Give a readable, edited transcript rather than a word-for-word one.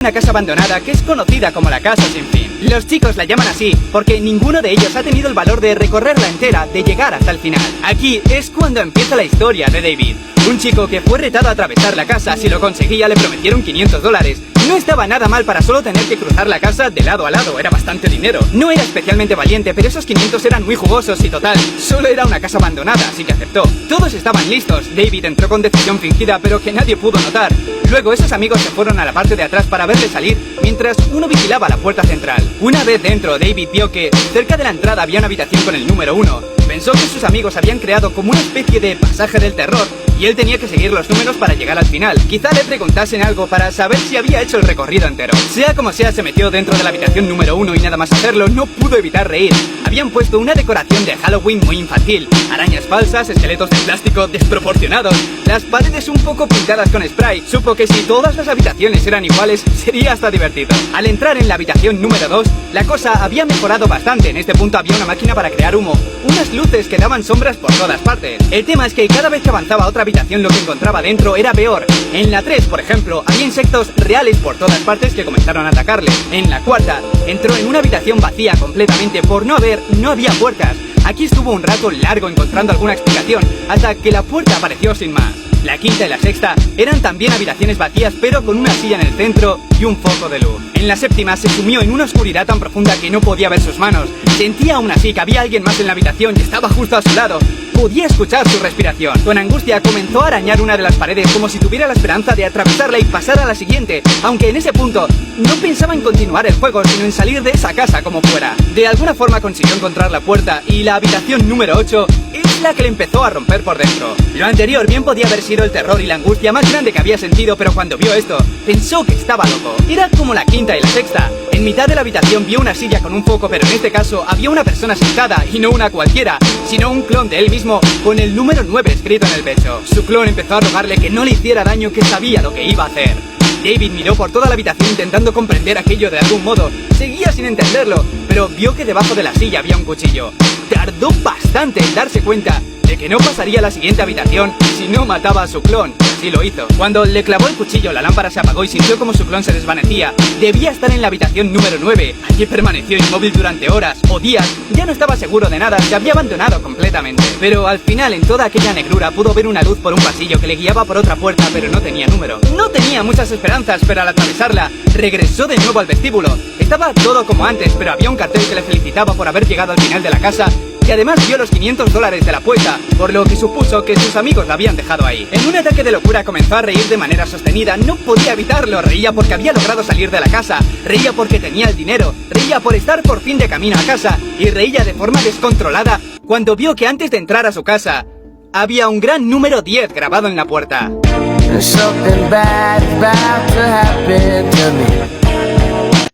una casa abandonada que es conocida como la casa sin fin. Los chicos la llaman así porque ninguno de ellos ha tenido el valor de recorrerla entera, de llegar hasta el final. Aquí es cuando empieza la historia de David, un chico que fue retado a atravesar la casa. Si lo conseguía le prometieron $500. No estaba nada mal para solo tener que cruzar la casa de lado a lado, era bastante dinero. No era especialmente valiente, pero esos 500 eran muy jugosos y total, solo era una casa abandonada, así que aceptó. Todos estaban listos, David entró con decisión fingida pero que nadie pudo notar. Luego esos amigos se fueron a la parte de atrás para verle salir, mientras uno vigilaba la puerta central. Una vez dentro, David vio que cerca de la entrada había una habitación con el número 1. Pensó que sus amigos habían creado como una especie de pasaje del terror y él tenía que seguir los números para llegar al final. Quizá le preguntasen algo para saber si había hecho el recorrido entero. Sea como sea, se metió dentro de la habitación número 1 y nada más hacerlo no pudo evitar reír. Habían puesto una decoración de Halloween muy infantil, arañas falsas, esqueletos de plástico desproporcionados, las paredes un poco pintadas con spray. Supo que si todas las habitaciones eran iguales sería hasta divertido. Al entrar en la habitación número 2, la cosa había mejorado bastante. En este punto había una máquina para crear humo, unas luces que daban sombras por todas partes. El tema es que cada vez que avanzaba a otra habitación lo que encontraba dentro era peor. En la 3, por ejemplo, había insectos reales por todas partes que comenzaron a atacarle. En la 4, entró en una habitación vacía completamente. No había puertas. Aquí estuvo un rato largo encontrando alguna explicación, hasta que la puerta apareció sin más. La 5ª y la 6ª eran también habitaciones vacías, pero con una silla en el centro y un foco de luz. En la 7ª se sumió en una oscuridad tan profunda que no podía ver sus manos. Sentía aún así que había alguien más en la habitación y estaba justo a su lado. Podía escuchar su respiración. Con angustia comenzó a arañar una de las paredes como si tuviera la esperanza de atravesarla y pasar a la siguiente, aunque en ese punto no pensaba en continuar el juego, sino en salir de esa casa como fuera. De alguna forma consiguió encontrar la puerta y la habitación número 8 es la que le empezó a romper por dentro. Lo anterior bien podía haber sido el terror y la angustia más grande que había sentido, pero cuando vio esto, pensó que estaba loco. Era como la 5ª y la 6ª. En mitad de la habitación vio una silla con un foco, pero en este caso había una persona sentada, y no una cualquiera, sino un clon de él mismo, con el número 9 escrito en el pecho. Su clon empezó a rogarle que no le hiciera daño, que sabía lo que iba a hacer. David miró por toda la habitación intentando comprender aquello de algún modo. Seguía sin entenderlo, pero vio que debajo de la silla había un cuchillo. Tardó bastante en darse cuenta de que no pasaría a la siguiente habitación si no mataba a su clon. Así lo hizo. Cuando le clavó el cuchillo, la lámpara se apagó y sintió como su clon se desvanecía. Debía estar en la habitación número 9. Allí permaneció inmóvil durante horas o días. Ya no estaba seguro de nada, se había abandonado completamente. Pero al final, en toda aquella negrura, pudo ver una luz por un pasillo que le guiaba por otra puerta, pero no tenía número. No tenía muchas esperanzas, pero al atravesarla, regresó de nuevo al vestíbulo. Estaba todo como antes, pero había un cartel que le felicitaba por haber llegado al final de la casa, y además vio los $500 de la apuesta, por lo que supuso que sus amigos la habían dejado ahí. En un ataque de locura comenzó a reír de manera sostenida. No podía evitarlo. Reía porque había logrado salir de la casa, reía porque tenía el dinero, reía por estar por fin de camino a casa, y reía de forma descontrolada cuando vio que antes de entrar a su casa había un gran número 10 grabado en la puerta. Something bad is about to happen to me.